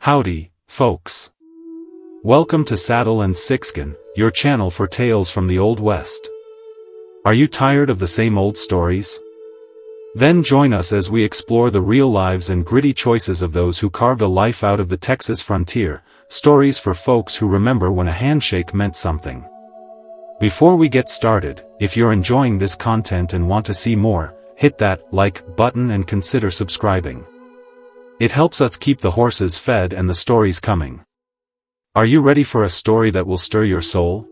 Howdy, folks. Welcome to Saddle and Sixskin, your channel for tales from the Old West. Are you tired of the same old stories? Then join us as we explore the real lives and gritty choices of those who carved a life out of the Texas frontier, stories for folks who remember when a handshake meant something. Before we get started, if you're enjoying this content and want to see more, hit that like button and consider subscribing. It helps us keep the horses fed and the stories coming. Are you ready for a story that will stir your soul?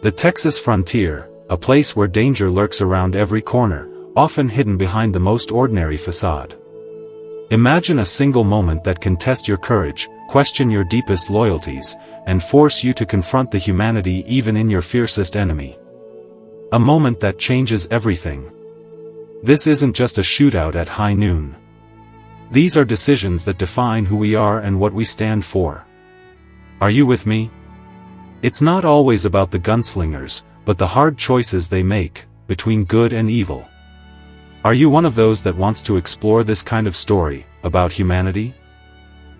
The Texas frontier, a place where danger lurks around every corner, often hidden behind the most ordinary facade. Imagine a single moment that can test your courage, question your deepest loyalties, and force you to confront the humanity even in your fiercest enemy. A moment that changes everything. This isn't just a shootout at high noon. These are decisions that define who we are and what we stand for. Are you with me? It's not always about the gunslingers, but the hard choices they make, between good and evil. Are you one of those that wants to explore this kind of story, about humanity?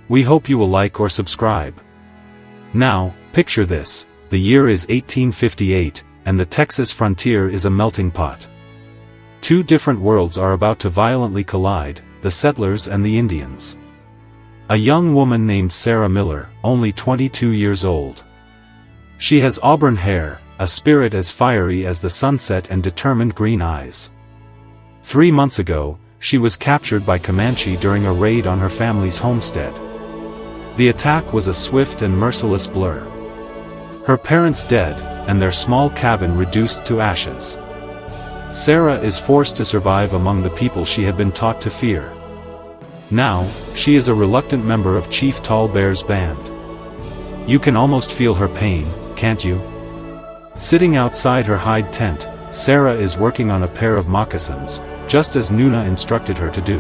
We hope you will like or subscribe. Now, picture this, the year is 1858, and the Texas frontier is a melting pot. Two different worlds are about to violently collide, the settlers and the Indians. A young woman named Sarah Miller, only 22 years old. She has auburn hair, a spirit as fiery as the sunset and determined green eyes. 3 months ago, she was captured by Comanche during a raid on her family's homestead. The attack was a swift and merciless blur. Her parents dead, and their small cabin reduced to ashes. Sarah is forced to survive among the people she had been taught to fear. Now, she is a reluctant member of Chief Tallbear's band. You can almost feel her pain, can't you? Sitting outside her hide tent, Sarah is working on a pair of moccasins, just as Nuna instructed her to do.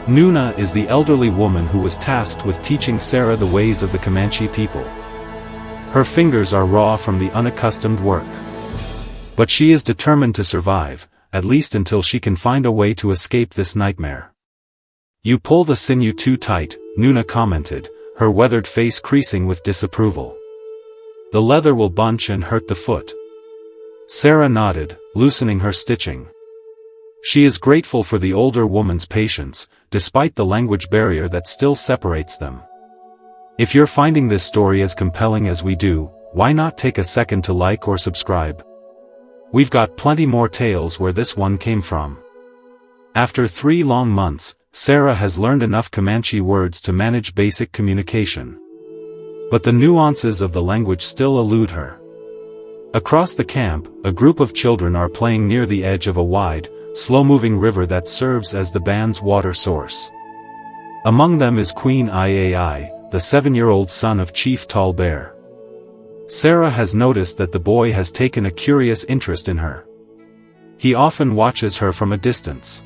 Nuna is the elderly woman who was tasked with teaching Sarah the ways of the Comanche people. Her fingers are raw from the unaccustomed work. But she is determined to survive, at least until she can find a way to escape this nightmare. "You pull the sinew too tight," Nuna commented, her weathered face creasing with disapproval. "The leather will bunch and hurt the foot." Sarah nodded, loosening her stitching. She is grateful for the older woman's patience, despite the language barrier that still separates them. If you're finding this story as compelling as we do, why not take a second to like or subscribe? We've got plenty more tales where this one came from. After 3 long months, Sarah has learned enough Comanche words to manage basic communication. But the nuances of the language still elude her. Across the camp, a group of children are playing near the edge of a wide, slow-moving river that serves as the band's water source. Among them is Queen Iai, the 7-year-old son of Chief Tallbear. Sarah has noticed that the boy has taken a curious interest in her. He often watches her from a distance.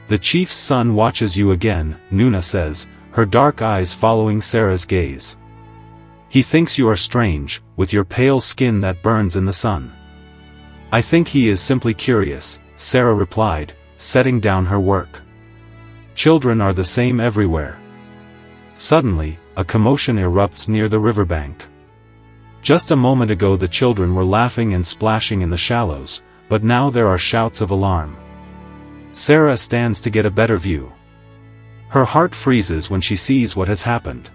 "The chief's son watches you again," Nuna says, her dark eyes following Sarah's gaze. "He thinks you are strange, with your pale skin that burns in the sun." "I think he is simply curious," Sarah replied, setting down her work. Children are the same everywhere. Suddenly, a commotion erupts near the riverbank. Just a moment ago the children were laughing and splashing in the shallows, but now there are shouts of alarm. Sarah stands to get a better view. Her heart freezes when she sees what has happened.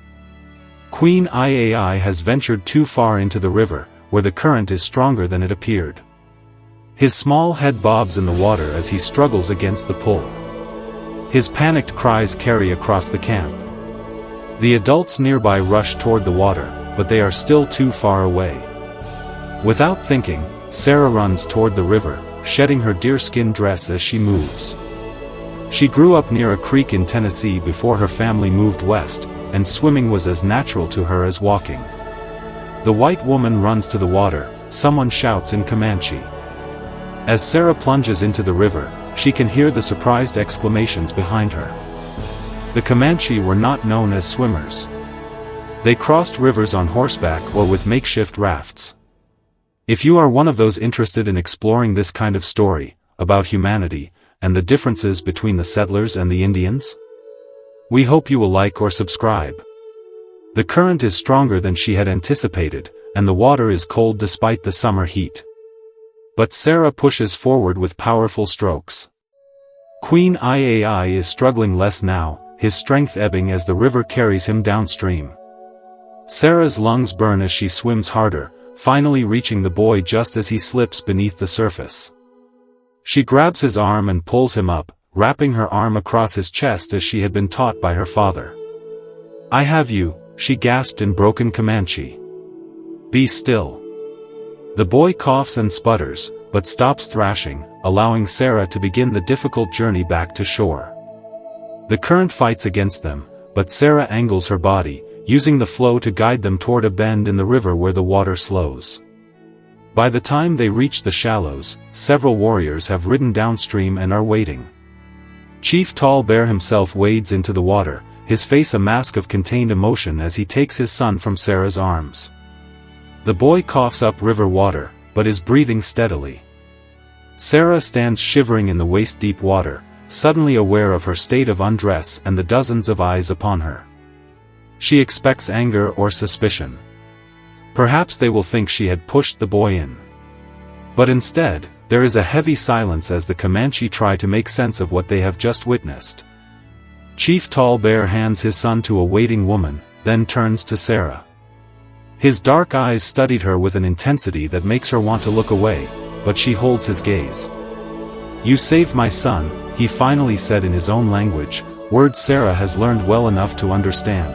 Queen Iai has ventured too far into the river, where the current is stronger than it appeared. His small head bobs in the water as he struggles against the pull. His panicked cries carry across the camp. The adults nearby rush toward the water, but they are still too far away. Without thinking, Sarah runs toward the river, shedding her deerskin dress as she moves. She grew up near a creek in Tennessee before her family moved west, and swimming was as natural to her as walking. The white woman runs to the water, someone shouts in Comanche. As Sarah plunges into the river, she can hear the surprised exclamations behind her. The Comanche were not known as swimmers. They crossed rivers on horseback or with makeshift rafts. If you are one of those interested in exploring this kind of story, about humanity, and the differences between the settlers and the Indians, We hope you will like or subscribe. The current is stronger than she had anticipated, and the water is cold despite the summer heat. But Sarah pushes forward with powerful strokes. Queen Iai is struggling less now, his strength ebbing as the river carries him downstream. Sarah's lungs burn as she swims harder, finally reaching the boy just as he slips beneath the surface. She grabs his arm and pulls him up, wrapping her arm across his chest as she had been taught by her father. "I have you," she gasped in broken Comanche. "Be still." The boy coughs and sputters, but stops thrashing, allowing Sarah to begin the difficult journey back to shore. The current fights against them, but Sarah angles her body, using the flow to guide them toward a bend in the river where the water slows. By the time they reach the shallows, several warriors have ridden downstream and are waiting. Chief Tall Bear himself wades into the water, his face a mask of contained emotion as he takes his son from Sarah's arms. The boy coughs up river water, but is breathing steadily. Sarah stands shivering in the waist-deep water, suddenly aware of her state of undress and the dozens of eyes upon her. She expects anger or suspicion. Perhaps they will think she had pushed the boy in. But instead, there is a heavy silence as the Comanche try to make sense of what they have just witnessed. Chief Tall Bear hands his son to a waiting woman, then turns to Sarah. His dark eyes studied her with an intensity that makes her want to look away, but she holds his gaze. "You saved my son," he finally said in his own language, words Sarah has learned well enough to understand.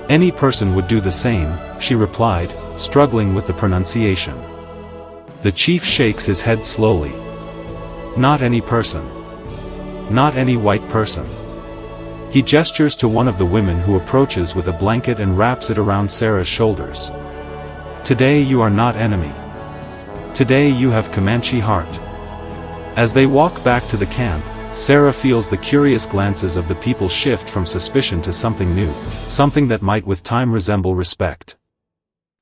"Any person would do the same," she replied, struggling with the pronunciation. The chief shakes his head slowly. "Not any person. Not any white person." He gestures to one of the women who approaches with a blanket and wraps it around Sarah's shoulders. "Today you are not enemy. Today you have Comanche heart." As they walk back to the camp, Sarah feels the curious glances of the people shift from suspicion to something new, something that might with time resemble respect.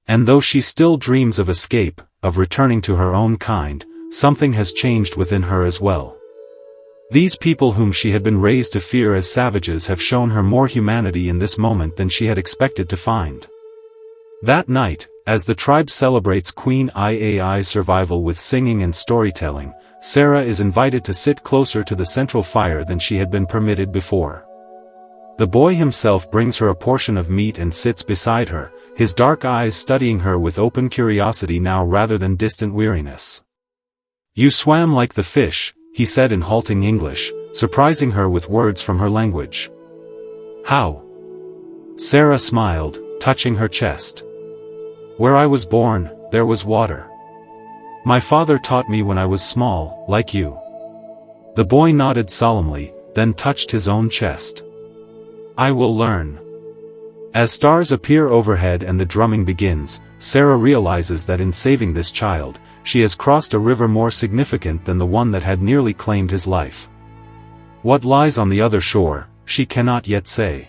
And though she still dreams of escape, of returning to her own kind, something has changed within her as well. These people whom she had been raised to fear as savages have shown her more humanity in this moment than she had expected to find. That night, as the tribe celebrates Queen Iai's survival with singing and storytelling, Sarah is invited to sit closer to the central fire than she had been permitted before. The boy himself brings her a portion of meat and sits beside her, his dark eyes studying her with open curiosity now rather than distant weariness. "You swam like the fish," he said in halting English, surprising her with words from her language. "How?" Sarah smiled, touching her chest. "Where I was born, there was water. My father taught me when I was small, like you." The boy nodded solemnly, then touched his own chest. "I will learn." As stars appear overhead and the drumming begins, Sarah realizes that in saving this child, she has crossed a river more significant than the one that had nearly claimed his life. What lies on the other shore, she cannot yet say.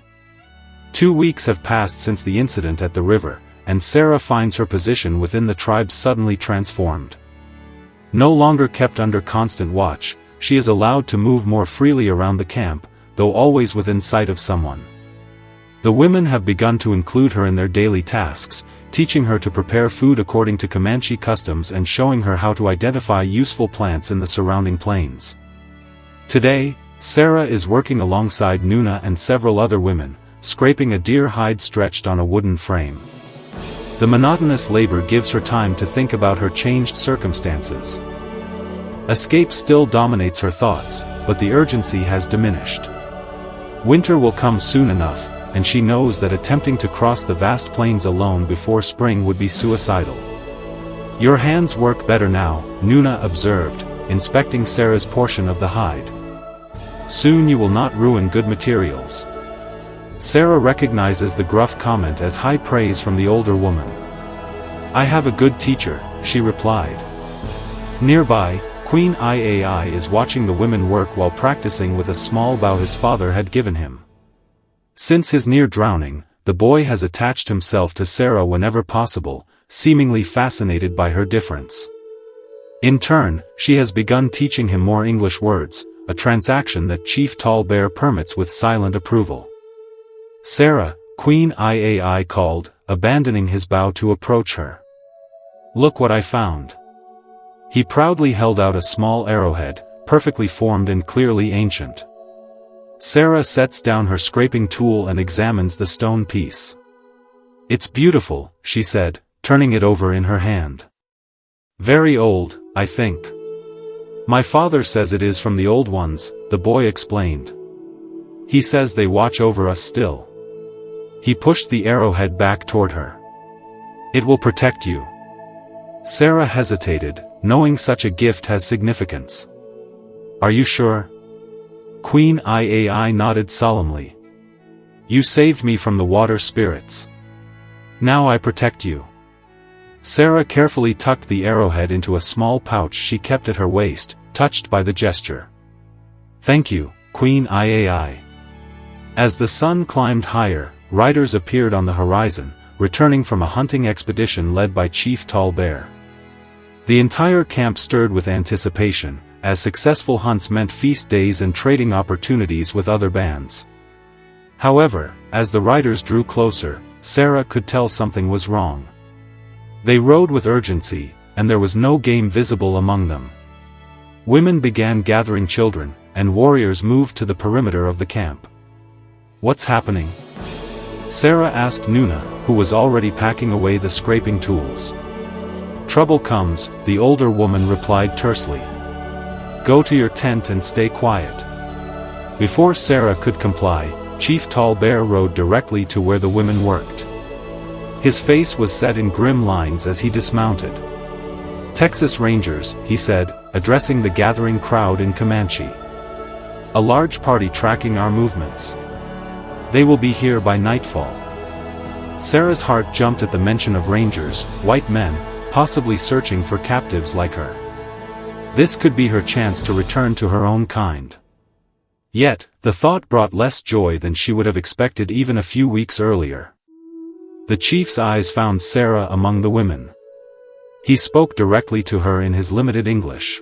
2 weeks have passed since the incident at the river, and Sarah finds her position within the tribe suddenly transformed. No longer kept under constant watch, she is allowed to move more freely around the camp, though always within sight of someone. The women have begun to include her in their daily tasks, teaching her to prepare food according to Comanche customs and showing her how to identify useful plants in the surrounding plains. Today, Sarah is working alongside Nuna and several other women, scraping a deer hide stretched on a wooden frame. The monotonous labor gives her time to think about her changed circumstances. Escape still dominates her thoughts, but the urgency has diminished. Winter will come soon enough, and she knows that attempting to cross the vast plains alone before spring would be suicidal. "Your hands work better now," Nuna observed, inspecting Sarah's portion of the hide. "Soon you will not ruin good materials." Sarah recognizes the gruff comment as high praise from the older woman. "I have a good teacher," she replied. Nearby, Queen Iai is watching the women work while practicing with a small bow his father had given him. Since his near drowning, the boy has attached himself to Sarah whenever possible, seemingly fascinated by her difference. In turn, she has begun teaching him more English words, a transaction that Chief Tall Bear permits with silent approval. Sarah, Queen Iai called, abandoning his bow to approach her. Look what I found. He proudly held out a small arrowhead, perfectly formed and clearly ancient. Sarah sets down her scraping tool and examines the stone piece. It's beautiful, she said, turning it over in her hand. Very old, I think. My father says it is from the old ones, the boy explained. He says they watch over us still. He pushed the arrowhead back toward her. It will protect you. Sarah hesitated, knowing such a gift has significance. Are you sure? Queen Iai nodded solemnly. You saved me from the water spirits. Now I protect you. Sarah carefully tucked the arrowhead into a small pouch she kept at her waist, touched by the gesture. Thank you, Queen Iai. As the sun climbed higher, riders appeared on the horizon, returning from a hunting expedition led by Chief Tall Bear. The entire camp stirred with anticipation, as successful hunts meant feast days and trading opportunities with other bands. However, as the riders drew closer, Sarah could tell something was wrong. They rode with urgency, and there was no game visible among them. Women began gathering children, and warriors moved to the perimeter of the camp. What's happening? Sarah asked Nuna, who was already packing away the scraping tools. Trouble comes, the older woman replied tersely. Go to your tent and stay quiet. Before Sarah could comply, Chief Tall Bear rode directly to where the women worked. His face was set in grim lines as he dismounted. Texas Rangers, he said, addressing the gathering crowd in Comanche. A large party tracking our movements. They will be here by nightfall. Sarah's heart jumped at the mention of Rangers, white men, possibly searching for captives like her. This could be her chance to return to her own kind. Yet, the thought brought less joy than she would have expected even a few weeks earlier. The chief's eyes found Sarah among the women. He spoke directly to her in his limited English.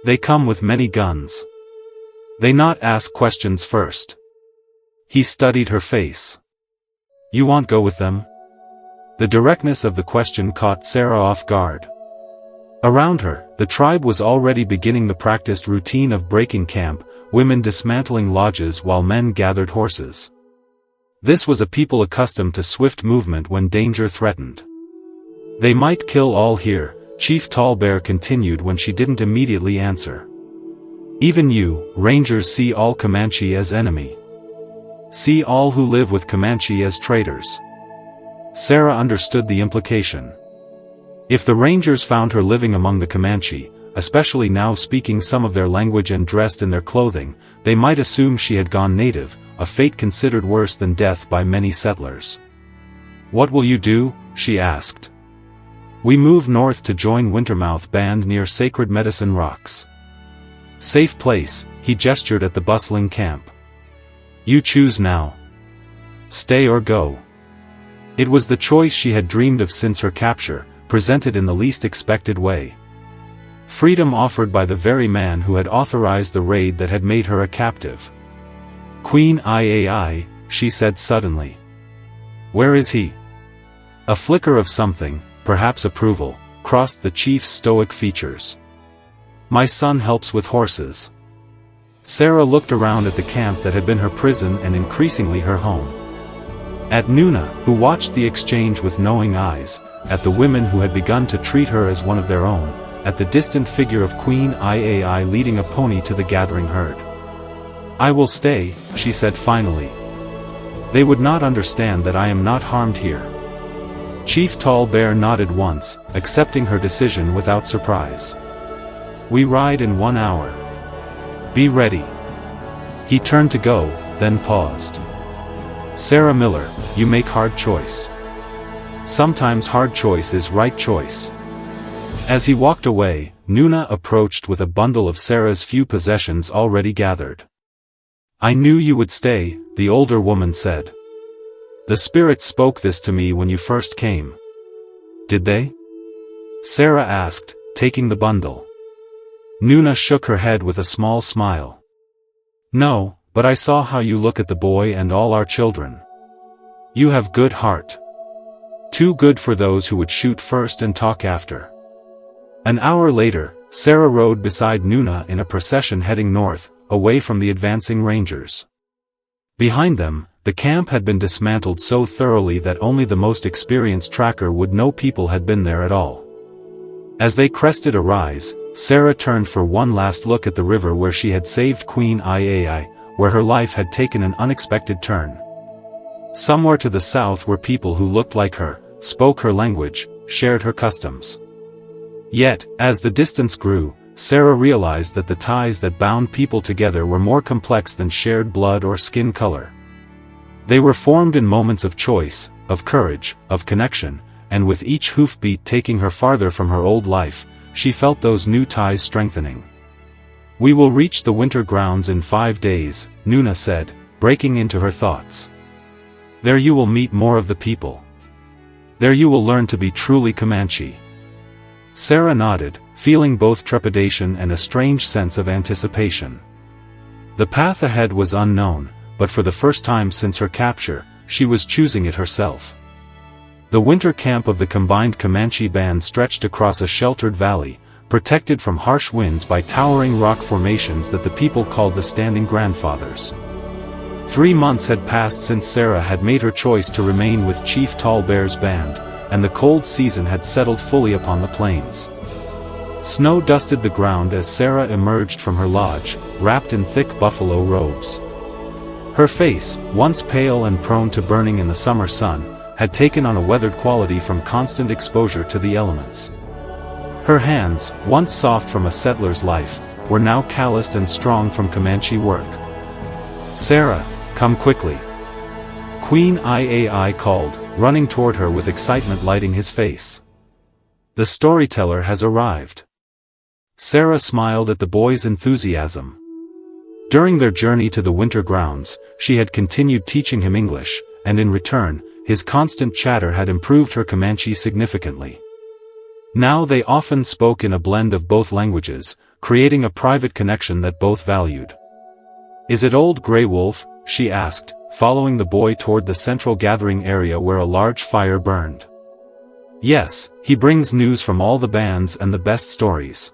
They come with many guns. They not ask questions first. He studied her face. You won't go with them? The directness of the question caught Sarah off guard. Around her, the tribe was already beginning the practiced routine of breaking camp, women dismantling lodges while men gathered horses. This was a people accustomed to swift movement when danger threatened. They might kill all here, Chief Tall Bear continued when she didn't immediately answer. Even you, Rangers, see all Comanche as enemy. See all who live with Comanche as traitors. Sarah understood the implication. If the Rangers found her living among the Comanche, especially now speaking some of their language and dressed in their clothing, they might assume she had gone native, a fate considered worse than death by many settlers. What will you do? She asked. We move north to join Wintermouth Band near Sacred Medicine Rocks. Safe place, he gestured at the bustling camp. You choose now. Stay or go. It was the choice she had dreamed of since her capture, presented in the least expected way. Freedom offered by the very man who had authorized the raid that had made her a captive. Queen Iai, she said suddenly. Where is he? A flicker of something, perhaps approval, crossed the chief's stoic features. My son helps with horses. Sarah looked around at the camp that had been her prison and increasingly her home. At Nuna, who watched the exchange with knowing eyes, at the women who had begun to treat her as one of their own, at the distant figure of Queen Iai leading a pony to the gathering herd. I will stay, she said finally. They would not understand that I am not harmed here. Chief Tall Bear nodded once, accepting her decision without surprise. We ride in 1 hour. Be ready. He turned to go, then paused. Sarah Miller, you make hard choice. Sometimes hard choice is right choice. As he walked away, Nuna approached with a bundle of Sarah's few possessions already gathered. I knew you would stay, the older woman said. The spirits spoke this to me when you first came. Did they? Sarah asked, taking the bundle. Nuna shook her head with a small smile. No, but I saw how you look at the boy and all our children. You have good heart. Too good for those who would shoot first and talk after. An hour later, Sarah rode beside Nuna in a procession heading north, away from the advancing rangers. Behind them, the camp had been dismantled so thoroughly that only the most experienced tracker would know people had been there at all. As they crested a rise, Sarah turned for one last look at the river where she had saved Queen Iai, where her life had taken an unexpected turn. Somewhere to the south were people who looked like her, spoke her language, shared her customs. Yet, as the distance grew, Sarah realized that the ties that bound people together were more complex than shared blood or skin color. They were formed in moments of choice, of courage, of connection, and with each hoofbeat taking her farther from her old life, she felt those new ties strengthening. We will reach the winter grounds in 5 days, Nuna said, breaking into her thoughts. There you will meet more of the people. There you will learn to be truly Comanche. Sarah nodded, feeling both trepidation and a strange sense of anticipation. The path ahead was unknown, but for the first time since her capture, she was choosing it herself. The winter camp of the combined Comanche band stretched across a sheltered valley, protected from harsh winds by towering rock formations that the people called the Standing Grandfathers. 3 months had passed since Sarah had made her choice to remain with Chief Tall Bear's band, and the cold season had settled fully upon the plains. Snow dusted the ground as Sarah emerged from her lodge, wrapped in thick buffalo robes. Her face, once pale and prone to burning in the summer sun, had taken on a weathered quality from constant exposure to the elements. Her hands, once soft from a settler's life, were now calloused and strong from Comanche work. Sarah, come quickly. Queen Iai called, running toward her with excitement lighting his face. The storyteller has arrived. Sarah smiled at the boy's enthusiasm. During their journey to the winter grounds, she had continued teaching him English, and in return, his constant chatter had improved her Comanche significantly. Now they often spoke in a blend of both languages, creating a private connection that both valued. Is it old Grey Wolf? She asked, following the boy toward the central gathering area where a large fire burned. Yes, he brings news from all the bands and the best stories.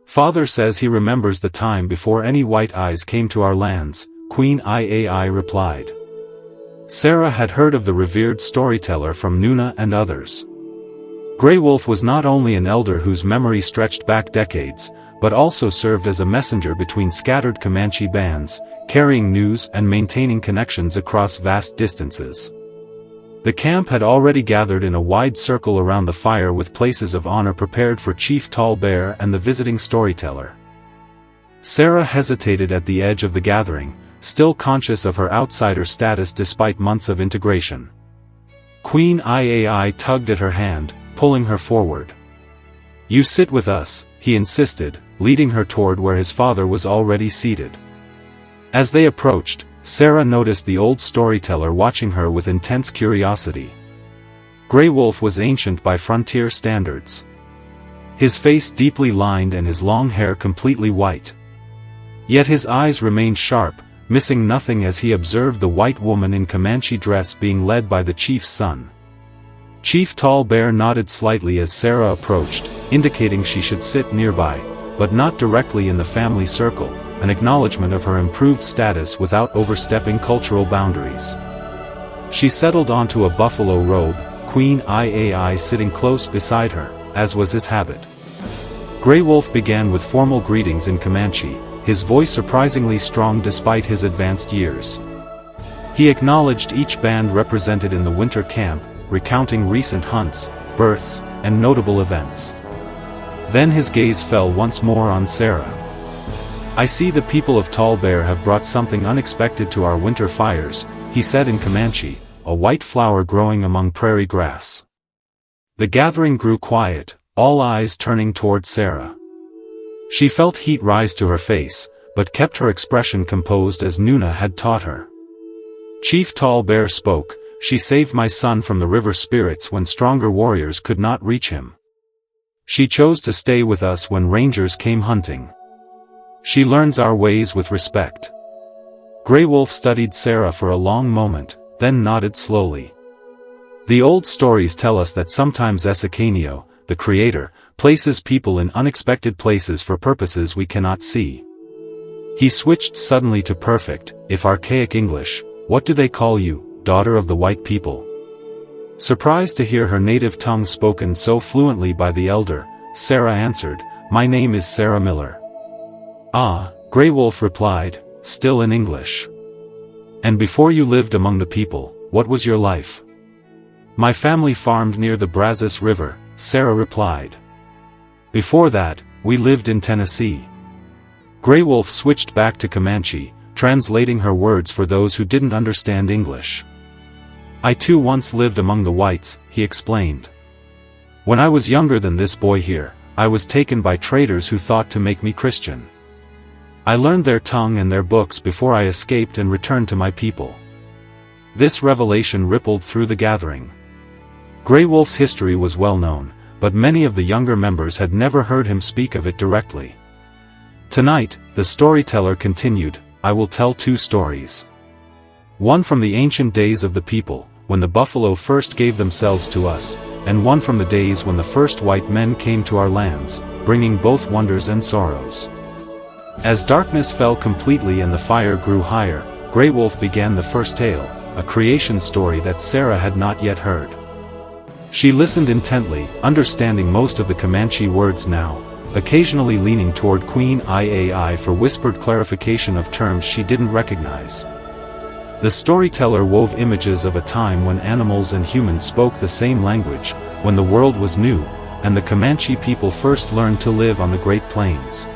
Father says he remembers the time before any white eyes came to our lands, Queen Iai replied. Sarah had heard of the revered storyteller from Nuna and others. Grey Wolf was not only an elder whose memory stretched back decades, but also served as a messenger between scattered Comanche bands, carrying news and maintaining connections across vast distances. The camp had already gathered in a wide circle around the fire with places of honor prepared for Chief Tall Bear and the visiting storyteller. Sarah hesitated at the edge of the gathering, still conscious of her outsider status despite months of integration. Queen Iai tugged at her hand, pulling her forward. You sit with us, he insisted, leading her toward where his father was already seated. As they approached, Sarah noticed the old storyteller watching her with intense curiosity. Grey Wolf was ancient by frontier standards. His face deeply lined and his long hair completely white. Yet his eyes remained sharp, missing nothing as he observed the white woman in Comanche dress being led by the chief's son. Chief Tall Bear nodded slightly as Sarah approached, indicating she should sit nearby, but not directly in the family circle, an acknowledgement of her improved status without overstepping cultural boundaries. She settled onto a buffalo robe, Queen Iai sitting close beside her, as was his habit. Grey Wolf began with formal greetings in Comanche, his voice surprisingly strong despite his advanced years. He acknowledged each band represented in the winter camp, recounting recent hunts, births, and notable events. Then his gaze fell once more on Sarah. I see the people of Tall Bear have brought something unexpected to our winter fires, he said in Comanche, a white flower growing among prairie grass. The gathering grew quiet, all eyes turning toward Sarah. She felt heat rise to her face, but kept her expression composed as Nuna had taught her. Chief Tall Bear spoke, she saved my son from the river spirits when stronger warriors could not reach him. She chose to stay with us when rangers came hunting. She learns our ways with respect. Grey Wolf studied Sarah for a long moment, then nodded slowly. The old stories tell us that sometimes Esekanio, the Creator, places people in unexpected places for purposes we cannot see. He switched suddenly to perfect, if archaic English. What do they call you, daughter of the white people? Surprised to hear her native tongue spoken so fluently by the elder, Sarah answered, my name is Sarah Miller. Ah, Grey Wolf replied, still in English. And before you lived among the people, what was your life? My family farmed near the Brazos River, Sarah replied. Before that, we lived in Tennessee. Grey Wolf switched back to Comanche, translating her words for those who didn't understand English. I too once lived among the whites, he explained. When I was younger than this boy here, I was taken by traders who thought to make me Christian. I learned their tongue and their books before I escaped and returned to my people. This revelation rippled through the gathering. Grey Wolf's history was well known, but many of the younger members had never heard him speak of it directly. Tonight, the storyteller continued, I will tell two stories. One from the ancient days of the people, when the buffalo first gave themselves to us, and one from the days when the first white men came to our lands, bringing both wonders and sorrows. As darkness fell completely and the fire grew higher, Grey Wolf began the first tale, a creation story that Sarah had not yet heard. She listened intently, understanding most of the Comanche words now, occasionally leaning toward Queen Iai for whispered clarification of terms she didn't recognize. The storyteller wove images of a time when animals and humans spoke the same language, when the world was new, and the Comanche people first learned to live on the Great Plains.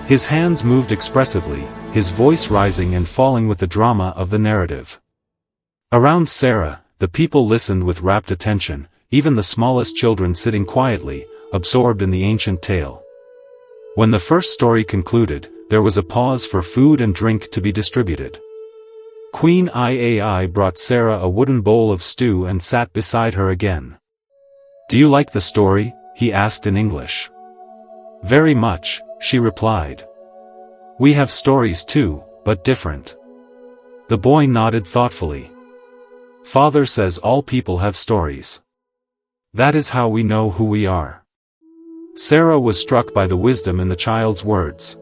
His hands moved expressively, his voice rising and falling with the drama of the narrative. Around Sarah, the people listened with rapt attention, even the smallest children sitting quietly, absorbed in the ancient tale. When the first story concluded, there was a pause for food and drink to be distributed. Queen Iai brought Sarah a wooden bowl of stew and sat beside her again. Do you like the story? He asked in English. Very much, she replied. We have stories too, but different. The boy nodded thoughtfully. Father says all people have stories. That is how we know who we are. Sarah was struck by the wisdom in the child's words.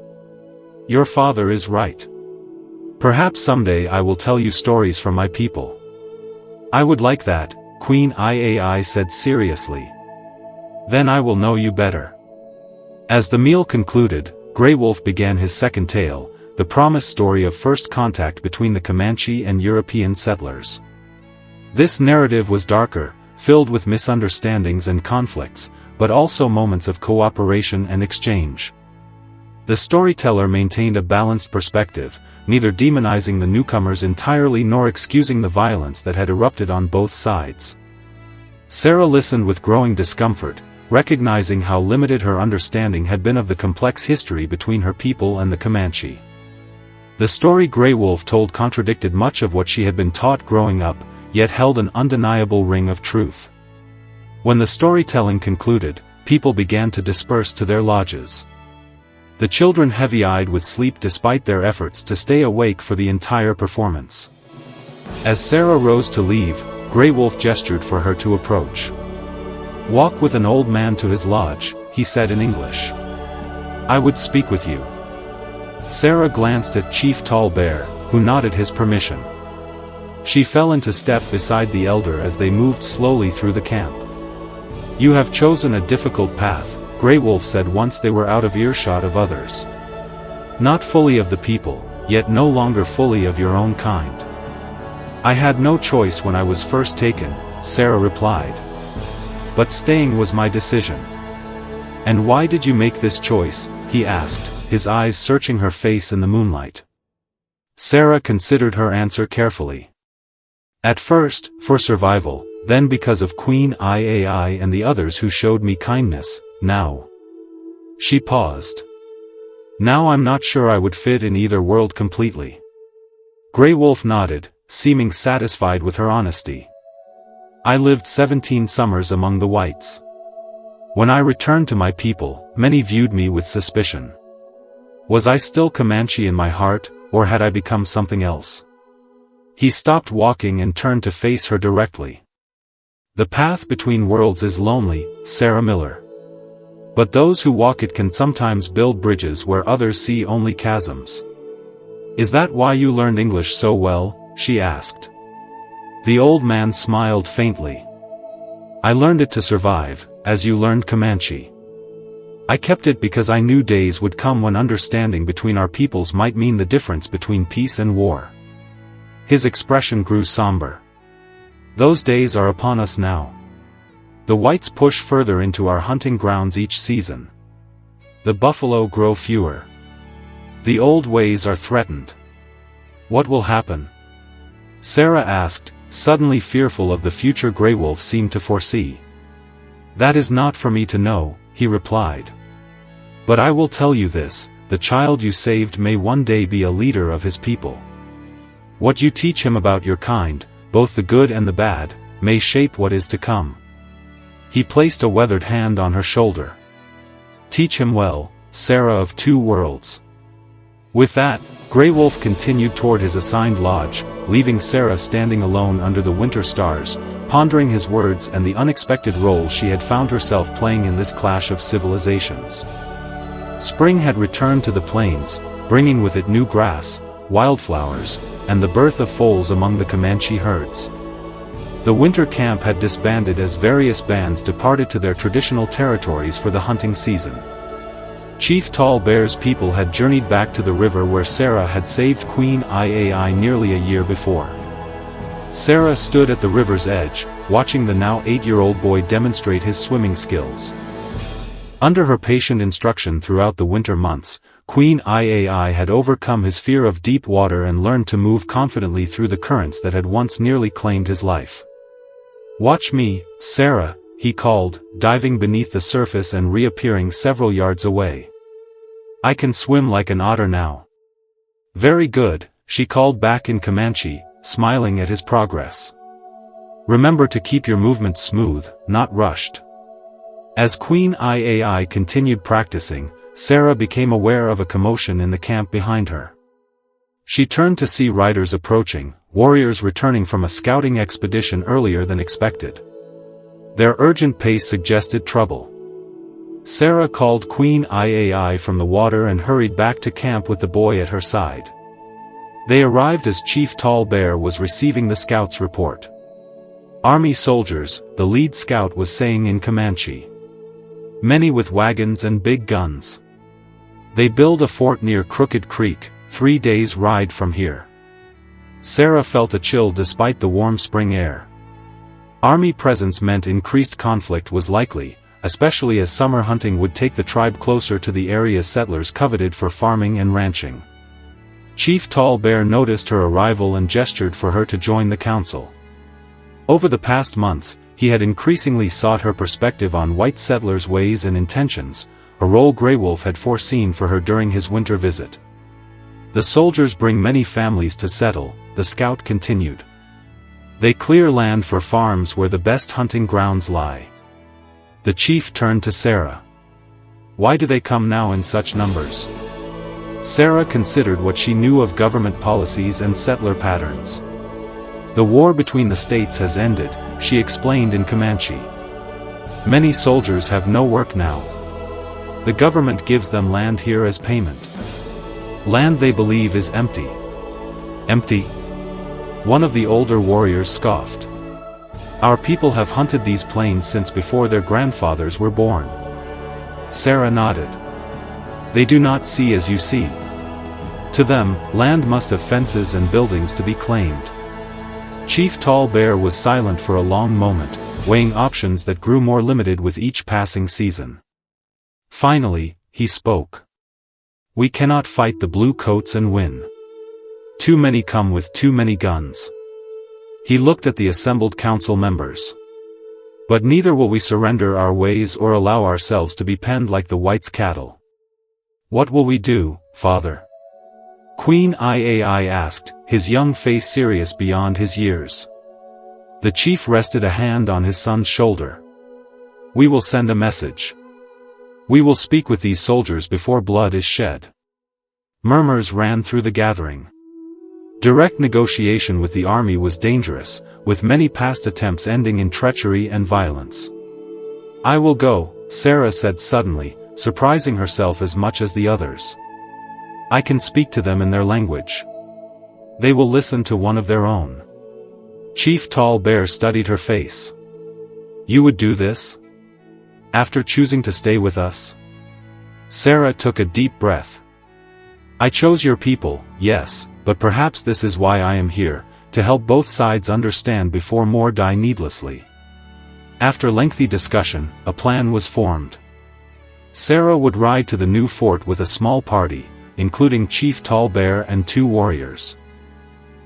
Your father is right. Perhaps someday I will tell you stories from my people. I would like that, Queen Iai said seriously. Then I will know you better. As the meal concluded, Grey Wolf began his second tale, the promised story of first contact between the Comanche and European settlers. This narrative was darker, filled with misunderstandings and conflicts, but also moments of cooperation and exchange. The storyteller maintained a balanced perspective, neither demonizing the newcomers entirely nor excusing the violence that had erupted on both sides. Sarah listened with growing discomfort, recognizing how limited her understanding had been of the complex history between her people and the Comanche. The story Grey Wolf told contradicted much of what she had been taught growing up, yet held an undeniable ring of truth. When the storytelling concluded, people began to disperse to their lodges. The children heavy-eyed with sleep despite their efforts to stay awake for the entire performance. As Sarah rose to leave, Grey Wolf gestured for her to approach. Walk with an old man to his lodge, he said in English. I would speak with you. Sarah glanced at Chief Tall Bear, who nodded his permission. She fell into step beside the elder as they moved slowly through the camp. You have chosen a difficult path, Grey Wolf said once they were out of earshot of others. Not fully of the people, yet no longer fully of your own kind. I had no choice when I was first taken, Sarah replied. But staying was my decision. And why did you make this choice? He asked, his eyes searching her face in the moonlight. Sarah considered her answer carefully. At first, for survival, then because of Queen Iai and the others who showed me kindness, now. She paused. Now I'm not sure I would fit in either world completely. Grey Wolf nodded, seeming satisfied with her honesty. I lived 17 summers among the whites. When I returned to my people, many viewed me with suspicion. Was I still Comanche in my heart, or had I become something else? He stopped walking and turned to face her directly. The path between worlds is lonely, Sarah Miller. But those who walk it can sometimes build bridges where others see only chasms. Is that why you learned English so well? She asked. The old man smiled faintly. I learned it to survive, as you learned Comanche. I kept it because I knew days would come when understanding between our peoples might mean the difference between peace and war. His expression grew somber. Those days are upon us now. The whites push further into our hunting grounds each season. The buffalo grow fewer. The old ways are threatened. What will happen? Sarah asked, suddenly fearful of the future Grey Wolf seemed to foresee. That is not for me to know, he replied. But I will tell you this, the child you saved may one day be a leader of his people. What you teach him about your kind, both the good and the bad, may shape what is to come. He placed a weathered hand on her shoulder. Teach him well, Sarah of two worlds. With that, Grey Wolf continued toward his assigned lodge, leaving Sarah standing alone under the winter stars, pondering his words and the unexpected role she had found herself playing in this clash of civilizations. Spring had returned to the plains, bringing with it new grass, wildflowers, and the birth of foals among the Comanche herds. The winter camp had disbanded as various bands departed to their traditional territories for the hunting season. Chief Tall Bear's people had journeyed back to the river where Sarah had saved Queen Iai nearly a year before. Sarah stood at the river's edge, watching the now 8-year-old boy demonstrate his swimming skills. Under her patient instruction throughout the winter months, Queen Iai had overcome his fear of deep water and learned to move confidently through the currents that had once nearly claimed his life. Watch me, Sarah, he called, diving beneath the surface and reappearing several yards away. I can swim like an otter now. Very good, she called back in Comanche, smiling at his progress. Remember to keep your movements smooth, not rushed. As Queen Iai continued practicing, Sarah became aware of a commotion in the camp behind her. She turned to see riders approaching, warriors returning from a scouting expedition earlier than expected. Their urgent pace suggested trouble. Sarah called Queen Iai from the water and hurried back to camp with the boy at her side. They arrived as Chief Tall Bear was receiving the scout's report. Army soldiers, the lead scout was saying in Comanche. Many with wagons and big guns. They build a fort near Crooked Creek, 3 days' ride from here. Sarah felt a chill despite the warm spring air. Army presence meant increased conflict was likely, especially as summer hunting would take the tribe closer to the area settlers coveted for farming and ranching. Chief Tall Bear noticed her arrival and gestured for her to join the council. Over the past months, he had increasingly sought her perspective on white settlers' ways and intentions, a role Grey Wolf had foreseen for her during his winter visit. The soldiers bring many families to settle, the scout continued. They clear land for farms where the best hunting grounds lie. The chief turned to Sarah. Why do they come now in such numbers? Sarah considered what she knew of government policies and settler patterns. The war between the states has ended, she explained in Comanche. Many soldiers have no work now. The government gives them land here as payment. Land they believe is empty. Empty? One of the older warriors scoffed. Our people have hunted these plains since before their grandfathers were born. Sarah nodded. They do not see as you see. To them, land must have fences and buildings to be claimed. Chief Tall Bear was silent for a long moment, weighing options that grew more limited with each passing season. Finally, he spoke. We cannot fight the blue coats and win. Too many come with too many guns. He looked at the assembled council members. But neither will we surrender our ways or allow ourselves to be penned like the whites' cattle. What will we do, father? Queen Iai asked, his young face serious beyond his years. The chief rested a hand on his son's shoulder. We will send a message. We will speak with these soldiers before blood is shed. Murmurs ran through the gathering. Direct negotiation with the army was dangerous, with many past attempts ending in treachery and violence. I will go, Sarah said suddenly, surprising herself as much as the others. I can speak to them in their language. They will listen to one of their own. Chief Tall Bear studied her face. You would do this? After choosing to stay with us? Sarah took a deep breath. I chose your people, yes, but perhaps this is why I am here, to help both sides understand before more die needlessly. After lengthy discussion, a plan was formed. Sarah would ride to the new fort with a small party, including Chief Tall Bear and 2 warriors.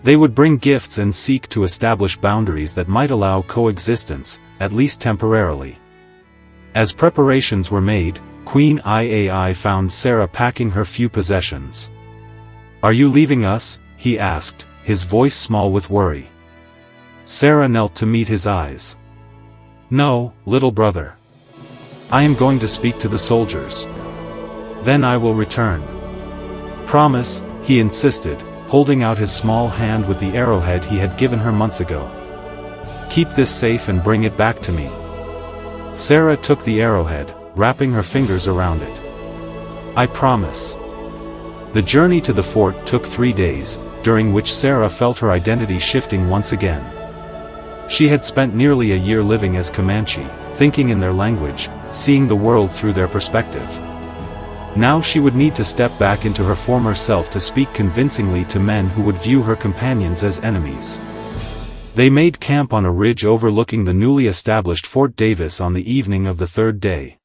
They would bring gifts and seek to establish boundaries that might allow coexistence, at least temporarily. As preparations were made, Queen Iai found Sarah packing her few possessions. Are you leaving us? He asked, his voice small with worry. Sarah knelt to meet his eyes. No, little brother. I am going to speak to the soldiers. Then I will return. Promise, he insisted, holding out his small hand with the arrowhead he had given her months ago. Keep this safe and bring it back to me. Sarah took the arrowhead, wrapping her fingers around it. I promise. The journey to the fort took 3 days, during which Sarah felt her identity shifting once again. She had spent nearly a year living as Comanche, thinking in their language, seeing the world through their perspective. Now she would need to step back into her former self to speak convincingly to men who would view her companions as enemies. They made camp on a ridge overlooking the newly established Fort Davis on the evening of the 3rd day.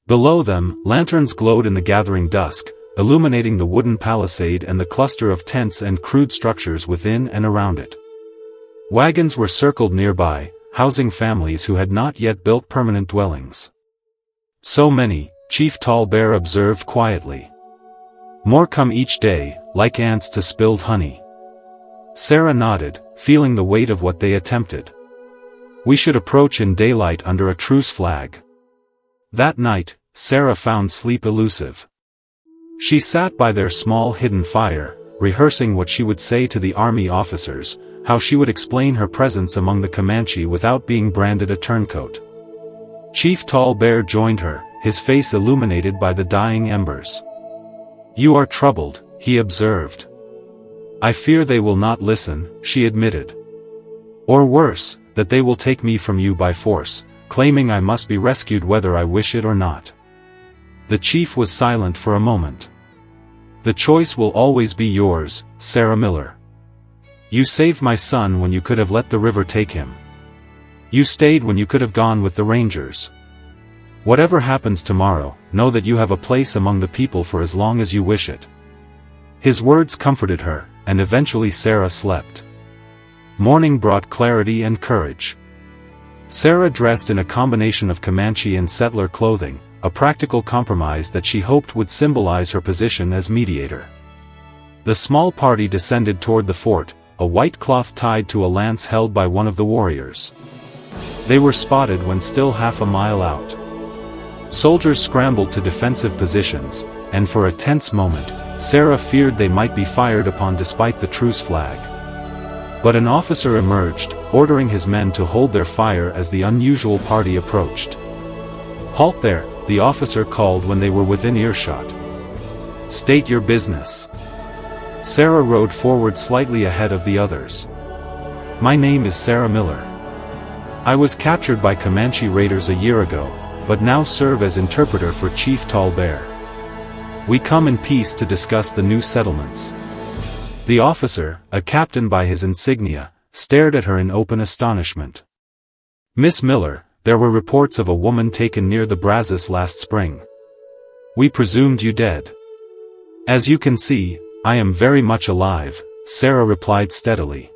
Below them, lanterns glowed in the gathering dusk, illuminating the wooden palisade and the cluster of tents and crude structures within and around it. Wagons were circled nearby, housing families who had not yet built permanent dwellings. So many, Chief Tall Bear observed quietly. More come each day, like ants to spilled honey. Sarah nodded, feeling the weight of what they attempted. We should approach in daylight under a truce flag. That night, Sarah found sleep elusive. She sat by their small hidden fire, rehearsing what she would say to the army officers, how she would explain her presence among the Comanche without being branded a turncoat. Chief Tall Bear joined her, his face illuminated by the dying embers. You are troubled, he observed. I fear they will not listen, she admitted. Or worse, that they will take me from you by force, claiming I must be rescued whether I wish it or not. The chief was silent for a moment. The choice will always be yours, Sarah Miller. You saved my son when you could have let the river take him. You stayed when you could have gone with the rangers. Whatever happens tomorrow, know that you have a place among the people for as long as you wish it. His words comforted her, and eventually Sarah slept. Morning brought clarity and courage. Sarah dressed in a combination of Comanche and settler clothing, a practical compromise that she hoped would symbolize her position as mediator. The small party descended toward the fort, a white cloth tied to a lance held by one of the warriors. They were spotted when still half a mile out. Soldiers scrambled to defensive positions, and for a tense moment, Sarah feared they might be fired upon despite the truce flag. But an officer emerged, ordering his men to hold their fire as the unusual party approached. Halt there, the officer called when they were within earshot. State your business. Sarah rode forward slightly ahead of the others. My name is Sarah Miller. I was captured by Comanche raiders a year ago, but now serve as interpreter for Chief Tall Bear. We come in peace to discuss the new settlements. The officer, a captain by his insignia, stared at her in open astonishment. Miss Miller, there were reports of a woman taken near the Brazos last spring. We presumed you dead. As you can see, I am very much alive, Sarah replied steadily.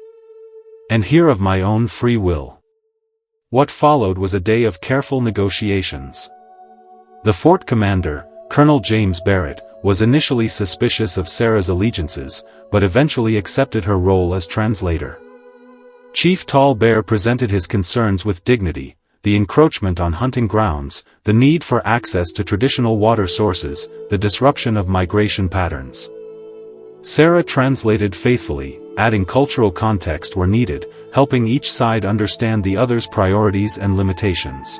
And here of my own free will. What followed was a day of careful negotiations. The fort commander, Colonel James Barrett, was initially suspicious of Sarah's allegiances, but eventually accepted her role as translator. Chief Tall Bear presented his concerns with dignity, the encroachment on hunting grounds, the need for access to traditional water sources, the disruption of migration patterns. Sarah translated faithfully, adding cultural context where needed, helping each side understand the other's priorities and limitations.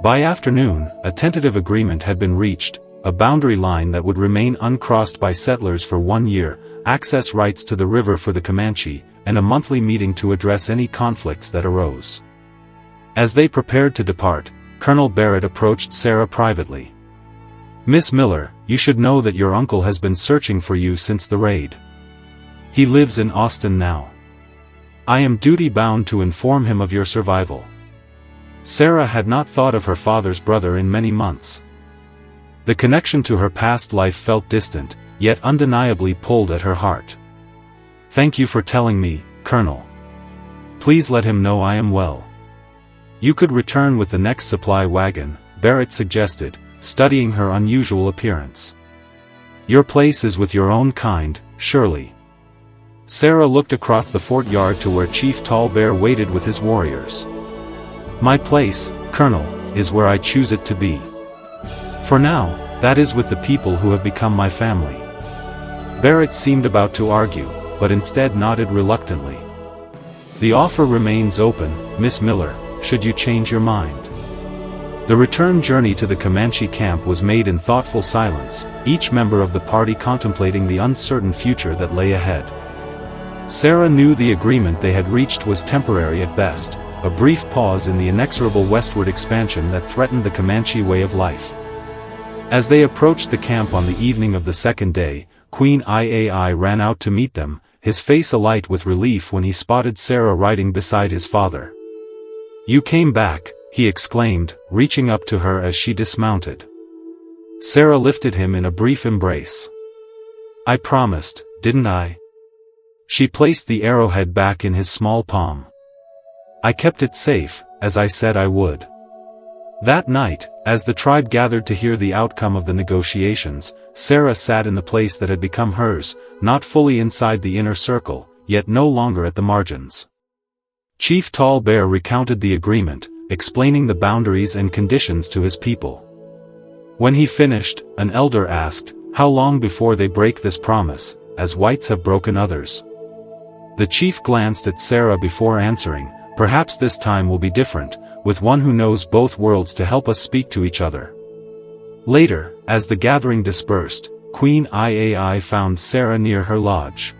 By afternoon, a tentative agreement had been reached, a boundary line that would remain uncrossed by settlers for 1 year, access rights to the river for the Comanche, and a monthly meeting to address any conflicts that arose. As they prepared to depart, Colonel Barrett approached Sarah privately. "Miss Miller, you should know that your uncle has been searching for you since the raid. He lives in Austin now. I am duty-bound to inform him of your survival." Sarah had not thought of her father's brother in many months. The connection to her past life felt distant, yet undeniably pulled at her heart. "Thank you for telling me, Colonel. Please let him know I am well." "You could return with the next supply wagon," Barrett suggested, studying her unusual appearance. "Your place is with your own kind, surely." Sarah looked across the fort yard to where Chief Tall Bear waited with his warriors. "My place, Colonel, is where I choose it to be. For now, that is with the people who have become my family." Barrett seemed about to argue, but instead nodded reluctantly. "The offer remains open, Miss Miller, should you change your mind." The return journey to the Comanche camp was made in thoughtful silence, each member of the party contemplating the uncertain future that lay ahead. Sarah knew the agreement they had reached was temporary at best, a brief pause in the inexorable westward expansion that threatened the Comanche way of life. As they approached the camp on the evening of the second day, Queen Iai ran out to meet them, his face alight with relief when he spotted Sarah riding beside his father. "You came back," he exclaimed, reaching up to her as she dismounted. Sarah lifted him in a brief embrace. "I promised, didn't I?" She placed the arrowhead back in his small palm. "I kept it safe, as I said I would." That night, as the tribe gathered to hear the outcome of the negotiations, Sarah sat in the place that had become hers, not fully inside the inner circle, yet no longer at the margins. Chief Tall Bear recounted the agreement, explaining the boundaries and conditions to his people. When he finished, an elder asked, "How long before they break this promise, as whites have broken others?" The chief glanced at Sarah before answering, "Perhaps this time will be different, with one who knows both worlds to help us speak to each other." Later, as the gathering dispersed, Queen Iai found Sarah near her lodge.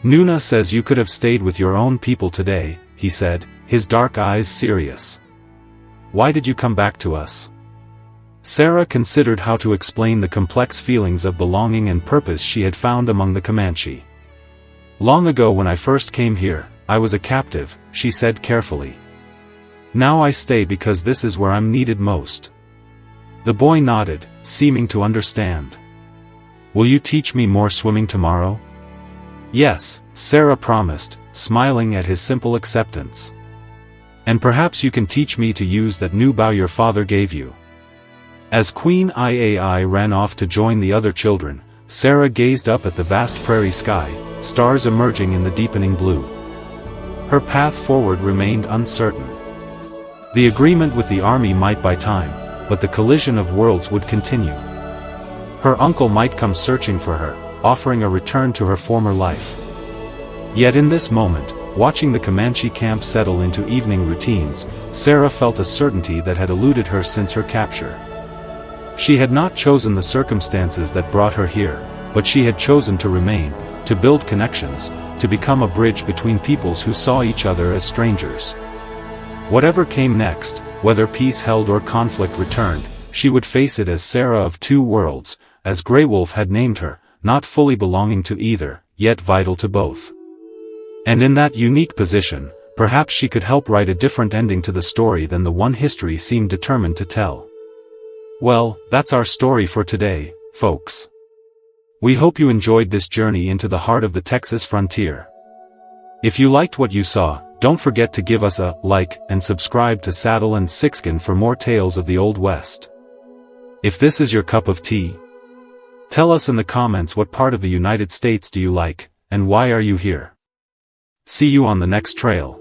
"Nuna says you could have stayed with your own people today," he said, his dark eyes serious. "Why did you come back to us?" Sarah considered how to explain the complex feelings of belonging and purpose she had found among the Comanche. "Long ago when I first came here, I was a captive," she said carefully. "Now I stay because this is where I'm needed most." The boy nodded, seeming to understand. "Will you teach me more swimming tomorrow?" "Yes," Sarah promised, smiling at his simple acceptance. "And perhaps you can teach me to use that new bow your father gave you." As Queen Iai ran off to join the other children, Sarah gazed up at the vast prairie sky, stars emerging in the deepening blue. Her path forward remained uncertain. The agreement with the army might buy time, but the collision of worlds would continue. Her uncle might come searching for her, offering a return to her former life. Yet in this moment, watching the Comanche camp settle into evening routines, Sarah felt a certainty that had eluded her since her capture. She had not chosen the circumstances that brought her here, but she had chosen to remain, to build connections, to become a bridge between peoples who saw each other as strangers. Whatever came next, whether peace held or conflict returned, she would face it as Sarah of two worlds, as Grey Wolf had named her, not fully belonging to either, yet vital to both. And in that unique position, perhaps she could help write a different ending to the story than the one history seemed determined to tell. Well, that's our story for today, folks. We hope you enjoyed this journey into the heart of the Texas frontier. If you liked what you saw, don't forget to give us a like and subscribe to Saddle and Sixkin for more tales of the Old West. If this is your cup of tea, tell us in the comments what part of the United States do you like, and why are you here? See you on the next trail.